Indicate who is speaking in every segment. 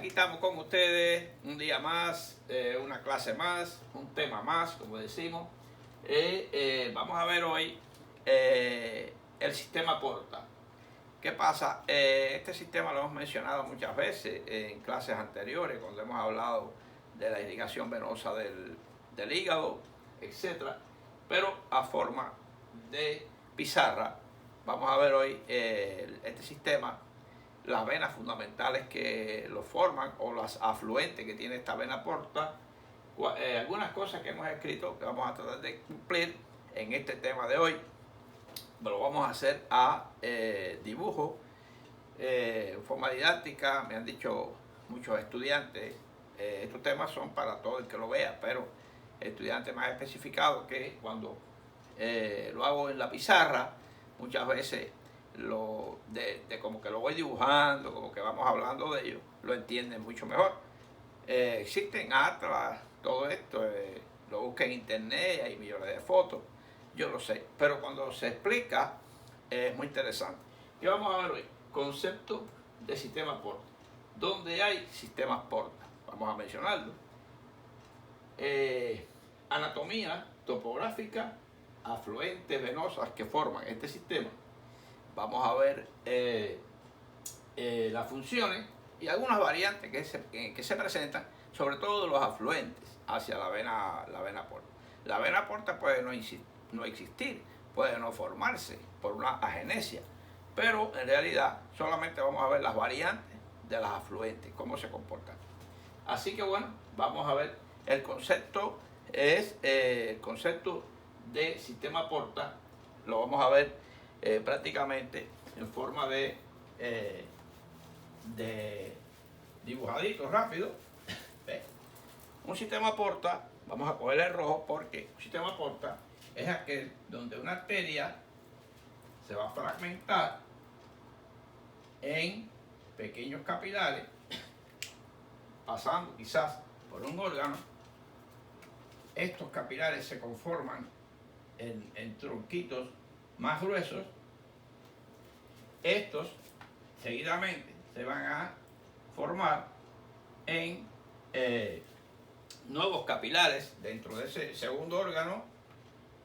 Speaker 1: Aquí estamos con ustedes un día más, una clase más, un tema más, como decimos. Vamos a ver hoy el sistema Porta. ¿Qué pasa? Este sistema lo hemos mencionado muchas veces en clases anteriores, cuando hemos hablado de la irrigación venosa del hígado, etc. Pero a forma de pizarra, vamos a ver hoy este sistema, las venas fundamentales que lo forman o las afluentes que tiene esta vena porta, algunas cosas que hemos escrito que vamos a tratar de cumplir en este tema de hoy. Lo vamos a hacer a dibujo, forma didáctica. Me han dicho muchos estudiantes, estos temas son para todo el que lo vea, pero estudiantes más especificados que cuando lo hago en la pizarra, muchas veces como que lo voy dibujando, como que vamos hablando de ello, lo entienden mucho mejor. Existen atlas, todo esto, lo busca en internet, hay millones de fotos, yo lo sé, pero cuando se explica es muy interesante. ¿Qué vamos a ver hoy? Concepto de sistema Porta. ¿Dónde hay sistemas Porta? Vamos a mencionarlo. Anatomía topográfica, afluentes venosas que forman este sistema. Vamos a ver las funciones y algunas variantes que se presentan, sobre todo de los afluentes hacia la vena porta. La vena porta puede no existir, puede no formarse por una agenesia, pero en realidad solamente vamos a ver las variantes de las afluentes, cómo se comportan. Así que bueno, vamos a ver el concepto, es el concepto de sistema Porta, lo vamos a ver prácticamente en forma de dibujadito rápido. Un sistema Porta, vamos a coger el rojo porque un sistema Porta es aquel donde una arteria se va a fragmentar en pequeños capilares, pasando quizás por un órgano. Estos capilares se conforman en tronquitos más gruesos. Estos seguidamente se van a formar en nuevos capilares dentro de ese segundo órgano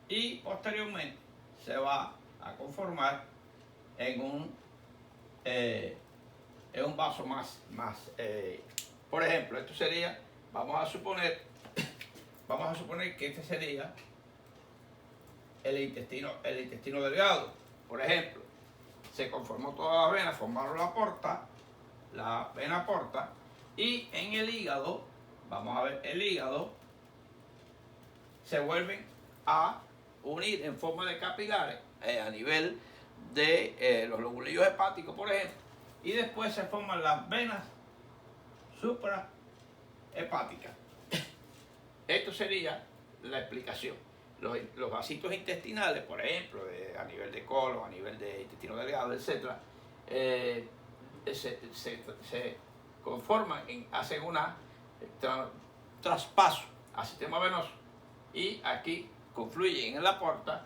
Speaker 1: y posteriormente se va a conformar en un vaso más por ejemplo, esto sería, vamos a suponer que este sería el intestino delgado. Por ejemplo, se conformó todas las venas, formaron la vena porta, y en el hígado, vamos a ver, el hígado se vuelven a unir en forma de capilares a nivel de los lobulillos hepáticos, por ejemplo, y después se forman las venas suprahepáticas. Esto sería la explicación. Los vasitos intestinales, por ejemplo, a nivel de colon, a nivel de intestino delgado, etc., se conforman, hacen un traspaso al sistema venoso y aquí confluyen en la porta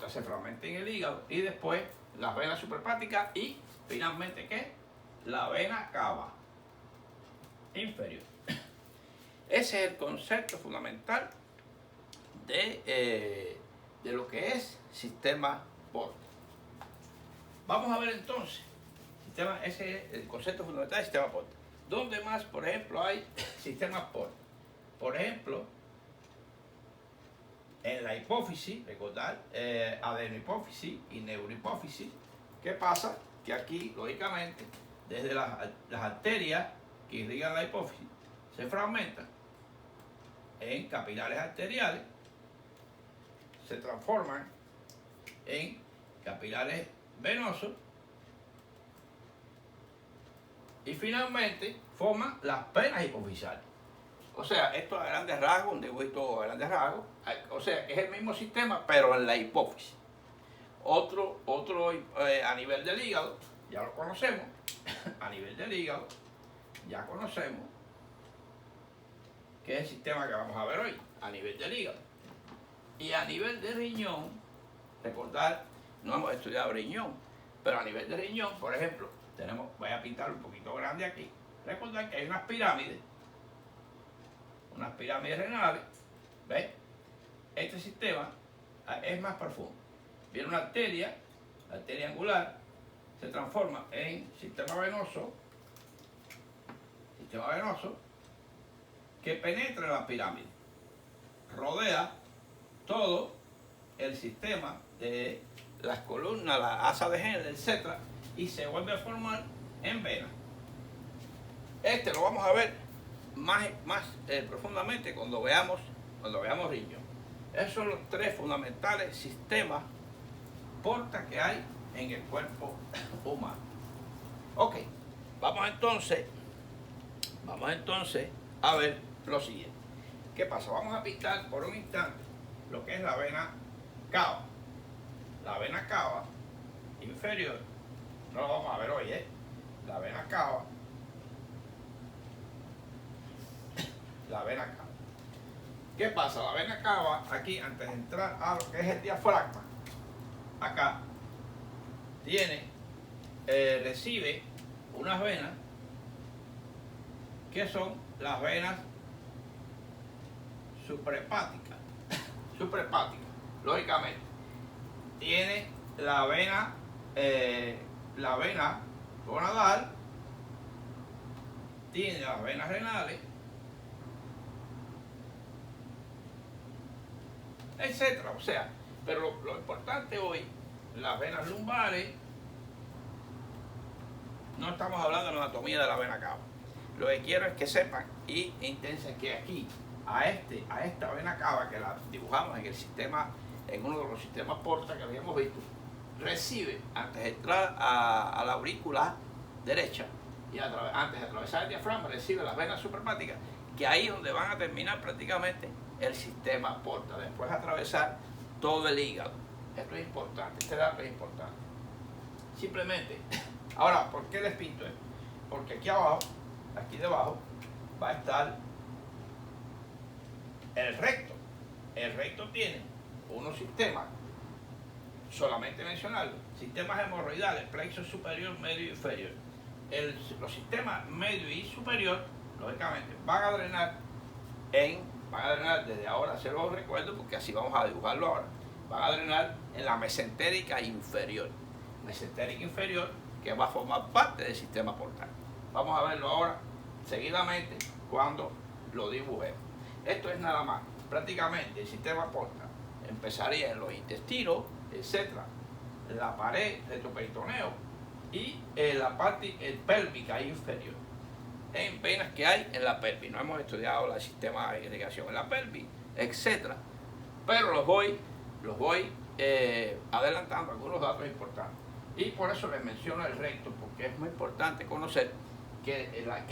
Speaker 1: se fragmenta en el hígado y después las venas suprahepáticas y finalmente ¿qué? La vena cava inferior. Ese es el concepto fundamental de lo que es sistema Porta. Vamos a ver entonces, ese es el concepto fundamental del sistema Porta. ¿Dónde más, por ejemplo, hay sistemas Porta? Por ejemplo, en la hipófisis, recordar, adenohipófisis y neurohipófisis. ¿Qué pasa? Que aquí, lógicamente, desde las arterias que irrigan la hipófisis se fragmentan en capilares arteriales, se transforman en capilares venosos y finalmente forman las venas hipofisales. O sea, esto a grandes rasgos, un dibujito a grandes rasgos, o sea, es el mismo sistema pero en la hipófisis. Otro a nivel del hígado, ya lo conocemos, a nivel del hígado, ya conocemos que es el sistema que vamos a ver hoy, a nivel del hígado. Y a nivel de riñón, recordar, no hemos estudiado riñón, pero a nivel de riñón, por ejemplo, voy a pintar un poquito grande aquí, Recordad que hay unas pirámides renales, ¿ves? Este sistema es más profundo. Viene una arteria, la arteria angular, se transforma en sistema venoso que penetra en la pirámide, rodea todo el sistema de las columnas, la asa de Henle, etc., y se vuelve a formar en vena. Este lo vamos a ver más profundamente cuando veamos riñón. Esos son los tres fundamentales sistemas porta que hay en el cuerpo humano. Ok, vamos entonces a ver lo siguiente. ¿Qué pasa? Vamos a pintar por un instante lo que es la vena cava. La vena cava inferior, no lo vamos a ver hoy, la vena cava. La vena cava. ¿Qué pasa? La vena cava, aquí, antes de entrar a lo que es el diafragma, acá recibe unas venas que son las venas suprahepáticas. Lógicamente, tiene la vena gonadal, tiene las venas renales, etcétera. O sea, pero lo importante hoy, las venas lumbares, no estamos hablando de la anatomía de la vena cava. Lo que quiero es que sepan y intensen que aquí, a esta vena cava que la dibujamos en uno de los sistemas porta que habíamos visto, recibe, antes de entrar a la aurícula derecha y antes de atravesar el diafragma, recibe las venas suprahepáticas, que ahí es donde van a terminar prácticamente el sistema porta, después atravesar todo el hígado. Esto es importante, este dato es importante. Simplemente, ahora, ¿por qué les pinto esto? Porque aquí abajo, aquí debajo, va a estar el recto. El recto tiene unos sistemas, solamente mencionarlo, sistemas hemorroidales, plexo superior, medio y inferior. Los sistemas medio y superior, lógicamente, van a drenar desde ahora, se los recuerdo porque así vamos a dibujarlo ahora, van a drenar en la mesentérica inferior. Mesentérica inferior que va a formar parte del sistema portal. Vamos a verlo ahora seguidamente cuando lo dibujemos. Esto es nada más, prácticamente el sistema portal empezaría en los intestinos, etcétera, la pared retroperitoneo y la parte pélvica inferior, en venas que hay en la pelvis. No hemos estudiado el sistema de irrigación en la pelvis, etcétera, pero los voy adelantando algunos datos importantes. Y por eso les menciono el recto, porque es muy importante conocer que las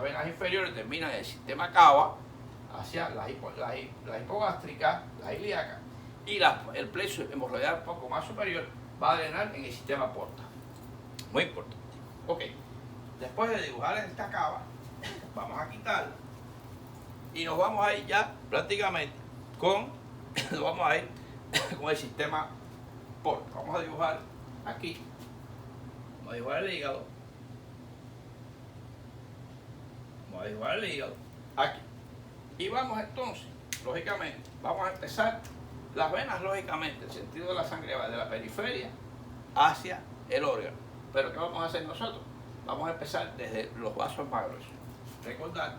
Speaker 1: venas inferiores terminan en el sistema cava hacia la hipogástrica, la ilíaca, y el plexo hemorroidal un poco más superior va a drenar en el sistema porta. Muy importante. Ok, después de dibujar esta cava, vamos a quitarla y nos vamos a ir ya prácticamente con el sistema porta. Vamos a dibujar aquí, vamos a dibujar el hígado, aquí, y vamos entonces, lógicamente, vamos a empezar las venas, lógicamente, el sentido de la sangre va de la periferia hacia el órgano. Pero ¿qué vamos a hacer nosotros? Vamos a empezar desde los vasos más gruesos. Recordad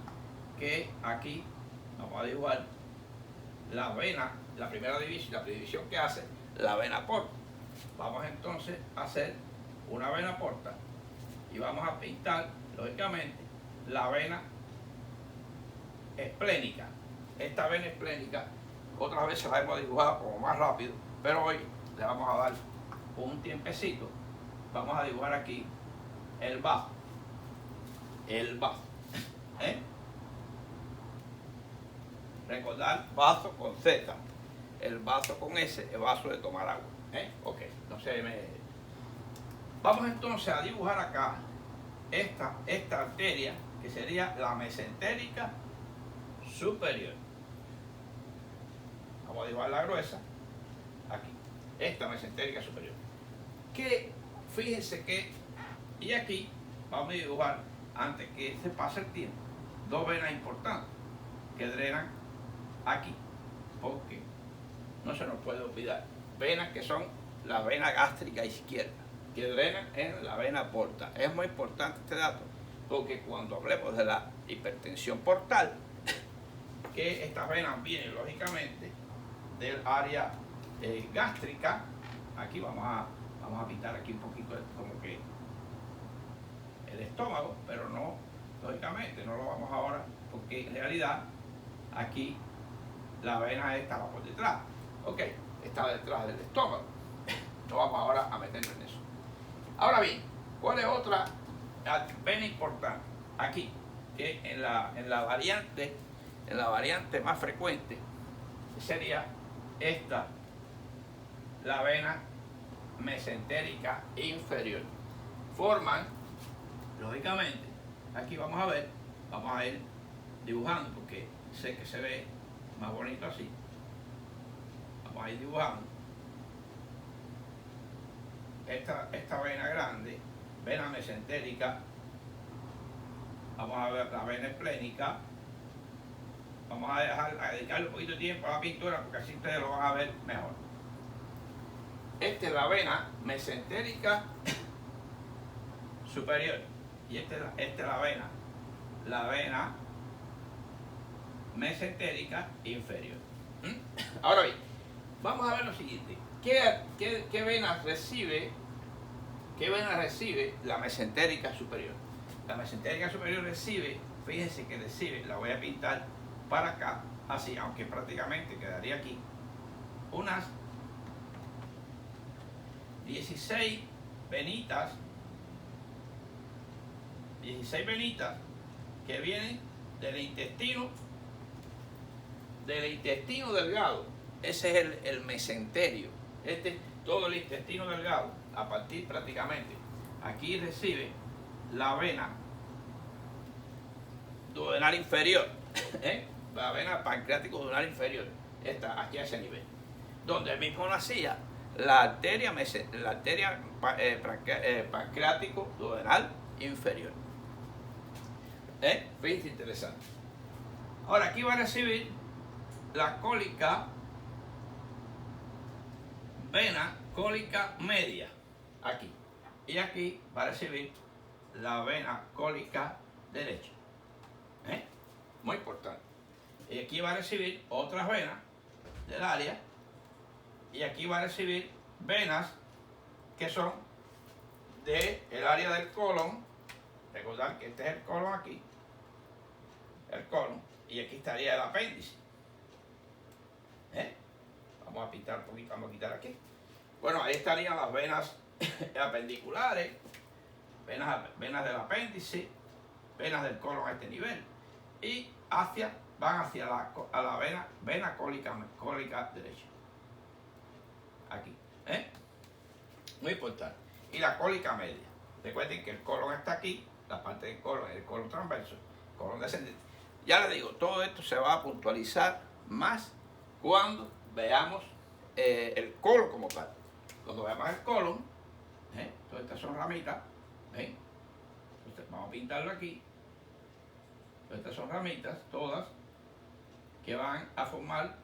Speaker 1: que aquí vamos a dibujar la vena, la primera división que hace la vena porta. Vamos entonces a hacer una vena porta y vamos a pintar, lógicamente, la vena esplénica. Esta vena esplénica, otras veces la hemos dibujado como más rápido, pero hoy le vamos a dar un tiempecito. Vamos a dibujar aquí el bajo. Recordar, vaso con Z, el vaso con S, el vaso de tomar agua. Ok, no se me... Vamos entonces a dibujar acá esta arteria, que sería la mesentérica superior. Vamos a dibujar la gruesa aquí, esta mesentérica superior. Que fíjense que, y aquí vamos a dibujar antes que se pase el tiempo, dos venas importantes que drenan aquí, porque no se nos puede olvidar, venas que son la vena gástrica izquierda, que drenan en la vena porta. Es muy importante este dato, porque cuando hablemos de la hipertensión portal, que estas venas vienen lógicamente del área gástrica, aquí vamos a pintar aquí un poquito como que el estómago, pero no, lógicamente, no lo vamos ahora, porque en realidad aquí la vena estaba por detrás, ok, estaba detrás del estómago, no vamos ahora a meternos en eso. Ahora bien, ¿cuál es otra vena importante? Aquí, que en la variante más frecuente sería esta, la vena mesentérica inferior. Forman, lógicamente, aquí vamos a ir dibujando porque sé que se ve más bonito así. Vamos a ir dibujando esta vena grande, vena mesentérica. Vamos a ver la vena esplénica. Vamos a dedicarle un poquito de tiempo a la pintura porque así ustedes lo van a ver mejor. Esta es la vena mesentérica superior y esta es la vena mesentérica inferior. Ahora bien, vamos a ver lo siguiente. ¿Qué vena recibe la mesentérica superior? La mesentérica superior recibe, fíjense que recibe, la voy a pintar para acá, así, aunque prácticamente quedaría aquí, unas 16 venitas que vienen del intestino delgado. Ese es el mesenterio. Todo el intestino delgado, a partir prácticamente, aquí recibe la vena duodenal inferior, la vena pancreático duodenal inferior, está aquí a ese nivel, donde mismo nacía la arteria pancreático duodenal inferior. Fíjense, interesante. Ahora aquí va a recibir la vena cólica media, aquí, y aquí va a recibir la vena cólica derecha. Muy importante. Y aquí va a recibir otras venas del área, y aquí va a recibir venas que son del área del colon. Recordar que este es el colon aquí, el colon, y aquí estaría el apéndice. Vamos a pintar un poquito, vamos a quitar aquí. Bueno, ahí estarían las venas apendiculares, venas del apéndice, venas del colon a este nivel, y van hacia la vena cólica derecha. Aquí. Muy importante. Y la cólica media. Recuerden que el colon está aquí, la parte del colon es el colon transverso, colon descendente. Ya les digo, todo esto se va a puntualizar más cuando veamos el colon como tal. Cuando veamos el colon, todas estas son ramitas, ¿ven? Entonces, vamos a pintarlo aquí. Todas estas son ramitas, todas, que van a formar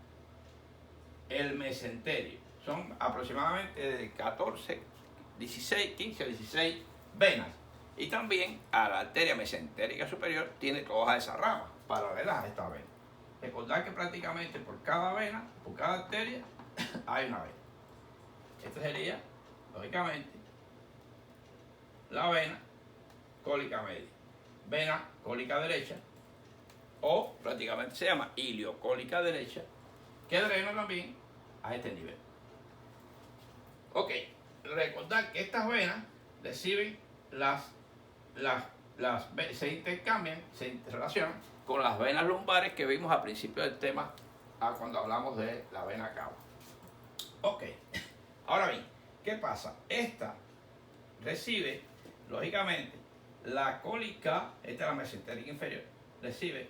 Speaker 1: el mesenterio. Son aproximadamente de 15 a 16 venas. Y también a la arteria mesentérica superior tiene todas esas ramas paralelas a esta vena. Recordad que prácticamente por cada vena, por cada arteria, hay una vena. Esta sería, lógicamente, la vena cólica media, vena cólica derecha, o prácticamente se llama iliocólica derecha, que drena también a este nivel. Ok, recordad que estas venas reciben se intercambian, se interrelacionan con las venas lumbares que vimos al principio del tema, cuando hablamos de la vena cava. Ok, ahora bien, ¿qué pasa? Esta recibe, lógicamente, la cólica, esta es la mesentérica inferior, recibe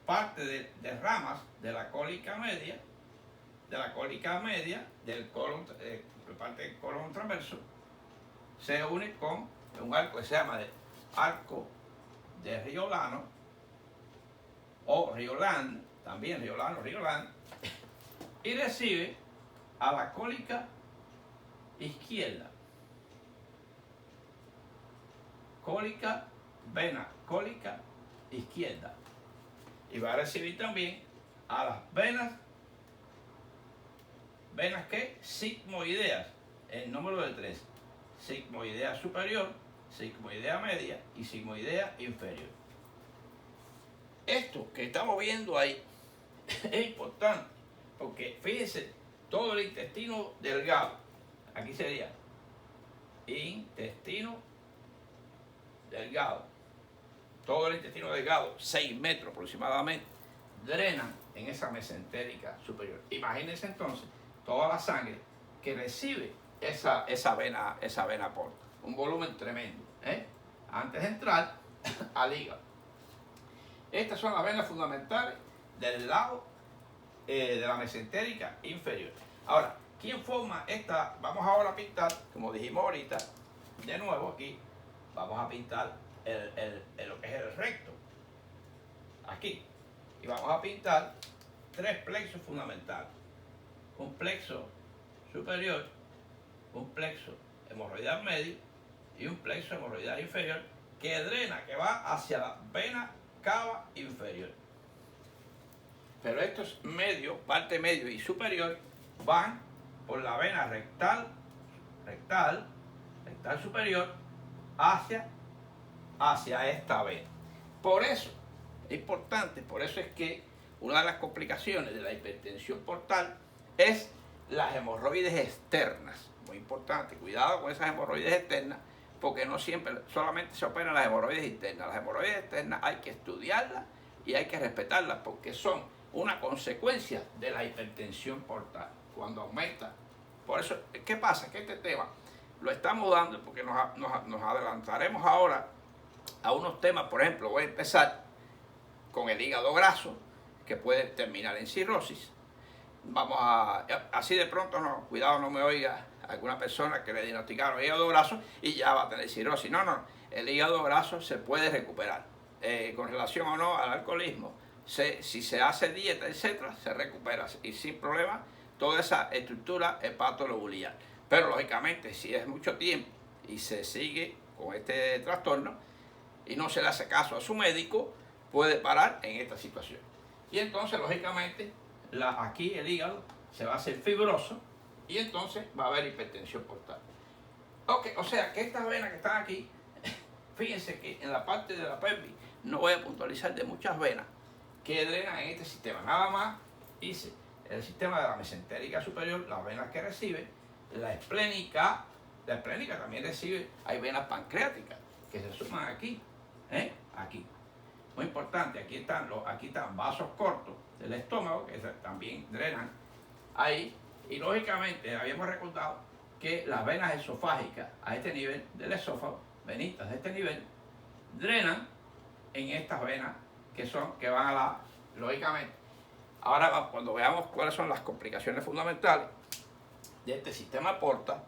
Speaker 1: parte de ramas de la cólica media, del colon, parte del colon transverso, se une con un arco que se llama de arco de Riolano, o Riolan, también Riolano, Riolan, y recibe a la cólica izquierda. Cólica, vena cólica izquierda. Y va a recibir también a las venas que sigmoideas, el número de 3. Sigmoidea superior, sigmoidea media y sigmoidea inferior. Esto que estamos viendo ahí es importante porque fíjense, todo el intestino delgado, aquí sería intestino delgado, todo el intestino delgado, 6 metros aproximadamente, drenan en esa mesentérica superior. Imagínense entonces toda la sangre que recibe esa vena porta, un volumen tremendo, antes de entrar al hígado. Estas son las venas fundamentales del lado de la mesentérica inferior. Ahora, ¿quién forma esta? Vamos ahora a pintar, como dijimos ahorita, de nuevo aquí, vamos a pintar lo que es el recto, aquí, y vamos a pintar 3 plexos fundamentales, un plexo superior, un plexo hemorroidal medio y un plexo hemorroidal inferior que drena, que va hacia la vena cava inferior. Pero estos medios, parte medio y superior, van por la vena rectal superior hacia esta vena. Por eso es importante, por eso es que una de las complicaciones de la hipertensión portal es las hemorroides externas. Muy importante, cuidado con esas hemorroides externas, porque no siempre, solamente se operan las hemorroides internas. Las hemorroides externas hay que estudiarlas y hay que respetarlas porque son una consecuencia de la hipertensión portal, cuando aumenta. Por eso, ¿qué pasa? Que este tema lo estamos dando porque nos adelantaremos ahora a unos temas. Por ejemplo, voy a empezar con el hígado graso, que puede terminar en cirrosis. Vamos a, así de pronto, no, cuidado, no me oiga alguna persona que le diagnosticaron hígado graso y ya va a tener cirrosis. No, el hígado graso se puede recuperar. Con relación o no al alcoholismo, si se hace dieta, etcétera, se recupera y sin problema toda esa estructura hepatolobular. Pero lógicamente, si es mucho tiempo y se sigue con este trastorno y no se le hace caso a su médico, puede parar en esta situación. Y entonces, lógicamente, aquí el hígado se va a hacer fibroso y entonces va a haber hipertensión portal. Ok, o sea que estas venas que están aquí, fíjense que en la parte de la pelvis no voy a puntualizar de muchas venas que drenan en este sistema. Nada más hice el sistema de la mesentérica superior, las venas que recibe, la esplénica también recibe, hay venas pancreáticas que se suman aquí, aquí. Muy importante, aquí están vasos cortos del estómago que también drenan ahí. Y lógicamente habíamos recordado que las venas esofágicas a este nivel del esófago, venitas de este nivel, drenan en estas venas que van a la, lógicamente. Ahora, cuando veamos cuáles son las complicaciones fundamentales de este sistema porta,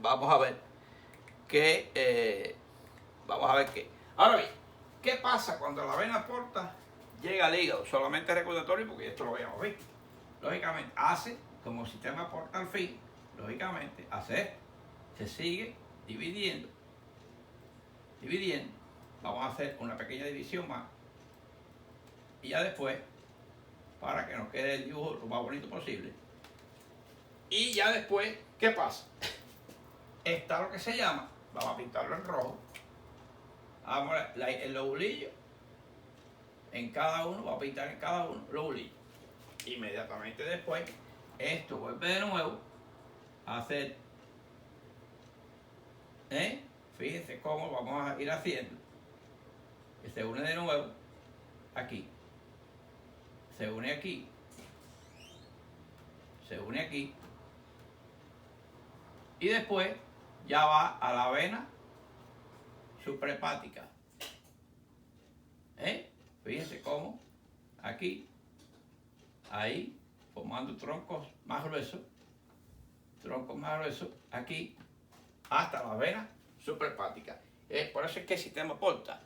Speaker 1: vamos a ver que ahora bien, ¿qué pasa cuando la vena porta llega al hígado? Solamente recordatorio porque esto lo habíamos visto. Lógicamente hace como sistema porta al fin, lógicamente hace esto, se sigue dividiendo. Vamos a hacer una pequeña división más y ya después, para que nos quede el dibujo lo más bonito posible, y ya después, ¿qué pasa? Está lo que se llama, vamos a pintarlo en rojo, vamos a el lobulillo en cada uno, vamos a pintar en cada uno lobulillo. Inmediatamente después, esto vuelve de nuevo a hacer, fíjense cómo vamos a ir haciendo, que se une de nuevo aquí, se une aquí, se une aquí, y después ya va a la vena suprahepática. Fíjense cómo aquí, ahí, formando troncos más gruesos, aquí, hasta la vena suprahepática. Por eso es que el sistema porta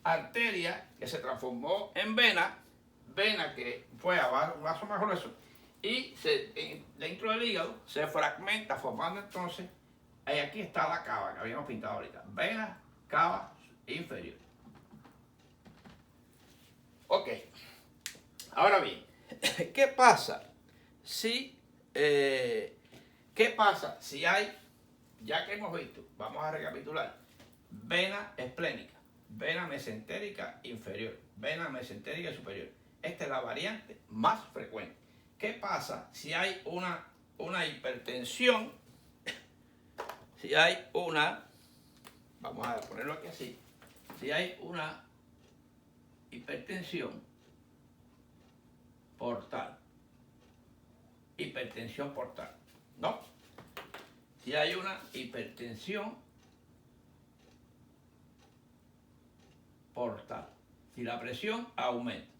Speaker 1: arteria que se transformó en vena, vena que fue a vaso más grueso, y dentro del hígado se fragmenta formando entonces, ahí aquí está la cava que habíamos pintado ahorita, vena, cava inferior. Ok, ahora bien, ¿qué pasa si hay, ya que hemos visto, vamos a recapitular, vena esplénica, vena mesentérica inferior, vena mesentérica superior? Esta es la variante más frecuente. ¿Qué pasa si hay una hipertensión? Si hay vamos a ponerlo aquí así, si hay una hipertensión portal, ¿no? Si hay una hipertensión portal, si la presión aumenta.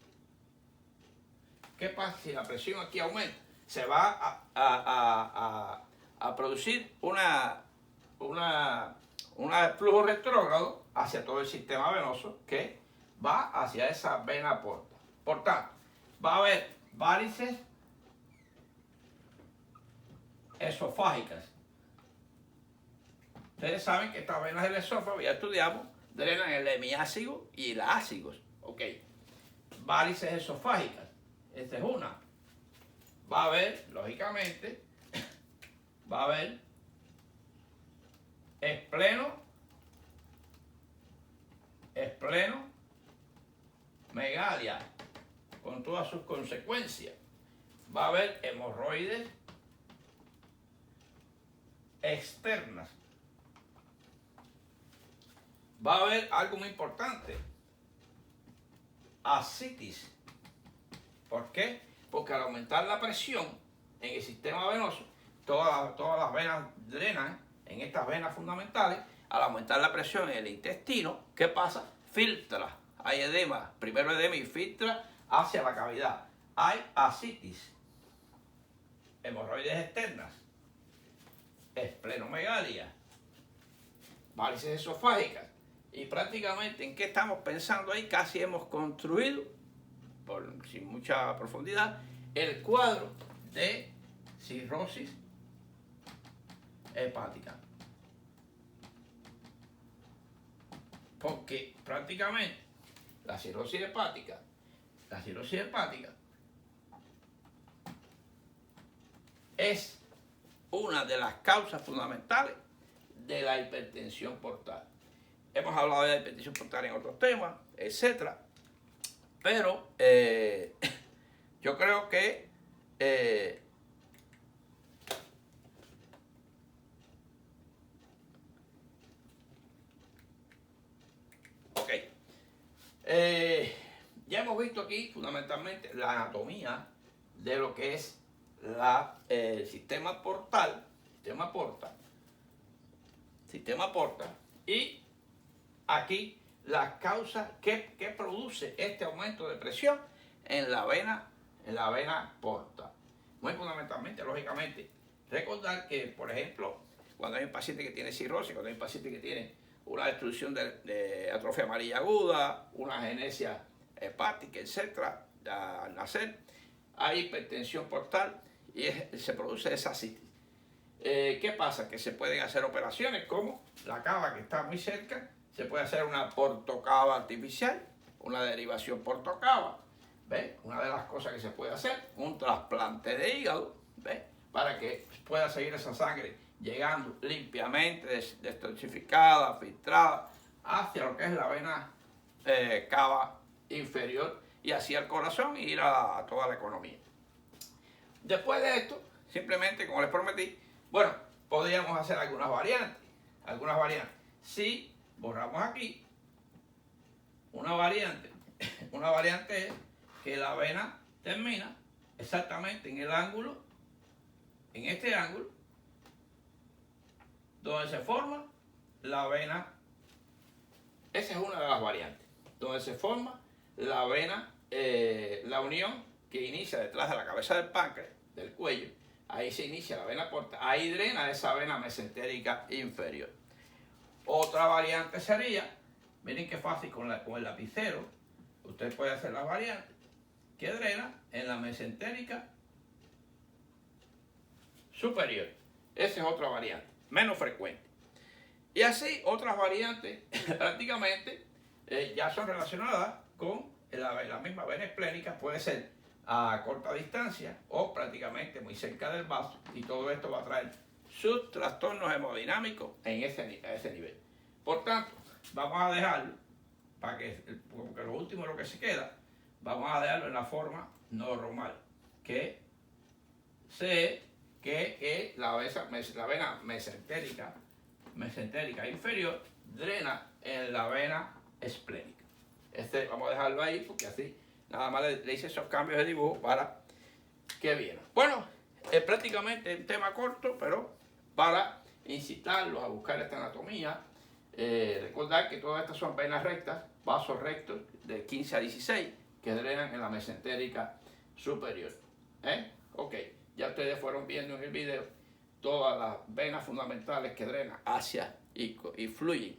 Speaker 1: ¿Qué pasa si la presión aquí aumenta? Se va a producir un flujo retrógrado hacia todo el sistema venoso que va hacia esa vena porta. Por tanto, va a haber varices esofágicas. Ustedes saben que estas venas del esófago, ya estudiamos, drenan el hemiácigo y el ácigo. Ok. Varices esofágicas. Esta es una. Va a haber, lógicamente, esplenomegalia, con todas sus consecuencias. Va a haber hemorroides externas. Va a haber algo muy importante, ascitis. ¿Por qué? Porque al aumentar la presión en el sistema venoso, todas las venas drenan en estas venas fundamentales. Al aumentar la presión en el intestino, ¿qué pasa? Filtra, hay edema, primero edema y filtra hacia la cavidad. Hay ascitis, hemorroides externas, esplenomegalia, varices esofágicas. Y prácticamente, ¿en qué estamos pensando ahí? Casi hemos construido, sin mucha profundidad, el cuadro de cirrosis hepática. Porque prácticamente la cirrosis hepática es una de las causas fundamentales de la hipertensión portal. Hemos hablado de la hipertensión portal en otros temas, etcétera. Pero yo creo que ya hemos visto aquí fundamentalmente la anatomía de lo que es el sistema portal, y aquí las causas que produce este aumento de presión en la vena porta. Muy fundamentalmente, lógicamente, recordar que, por ejemplo, cuando hay un paciente que tiene cirrosis, cuando hay un paciente que tiene una destrucción de atrofia amarilla aguda, una agenesia hepática, etcétera, al nacer, hay hipertensión portal y se produce esa ascitis. ¿Qué pasa? Que se pueden hacer operaciones como la cava que está muy cerca, se puede hacer una portocava artificial, una derivación portocava, ¿ves? Una de las cosas que se puede hacer, un trasplante de hígado, ¿ves? Para que pueda seguir esa sangre llegando limpiamente, detoxificada, filtrada, hacia lo que es la vena cava inferior y hacia el corazón y ir a toda la economía. Después de esto, simplemente, como les prometí, bueno, podríamos hacer algunas variantes. Si borramos aquí, una variante es que la vena termina exactamente en el ángulo, en este ángulo, donde se forma la vena. Esa es una de las variantes, donde se forma la vena, la unión que inicia detrás de la cabeza del páncreas, del cuello. Ahí se inicia la vena porta, ahí drena esa vena mesentérica inferior. Otra variante sería miren qué fácil con el lapicero. Usted puede hacer la variante que drena en la mesentérica superior. Esa es otra variante, menos frecuente. Y así otras variantes prácticamente ya son relacionadas con la misma vena esplénica. Puede ser a corta distancia o prácticamente muy cerca del vaso, y todo esto va a traer sus trastornos hemodinámicos a ese nivel. Por tanto, vamos a dejarlo, porque lo último es lo que se queda, vamos a dejarlo en la forma normal, que la vena mesentérica inferior drena en la vena esplénica. Vamos a dejarlo ahí porque así nada más le hice esos cambios de dibujo para que vieran. Bueno, es prácticamente un tema corto, pero para incitarlos a buscar esta anatomía. Recordar que todas estas son venas rectas, vasos rectos de 15 a 16 que drenan en la mesentérica superior. Ok, ya ustedes fueron viendo en el video todas las venas fundamentales que drenan hacia y fluyen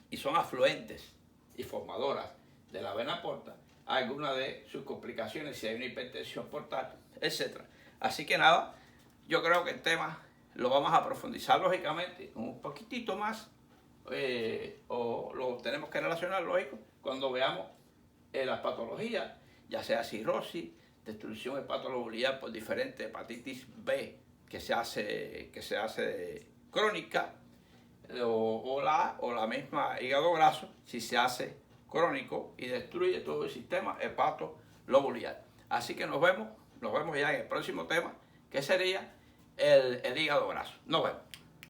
Speaker 1: y son afluentes y formadoras de la vena porta, algunas de sus complicaciones si hay una hipertensión portal, etc. Así que nada, yo creo que el tema lo vamos a profundizar lógicamente un poquitito más, o lo tenemos que relacionar, lógico, cuando veamos las patologías, ya sea cirrosis, destrucción hepatológica por diferentes hepatitis B que se hace crónica, o la misma hígado graso, si se hace crónico y destruye todo el sistema hepatolobular. Así que nos vemos ya en el próximo tema, que sería el hígado graso. Nos vemos.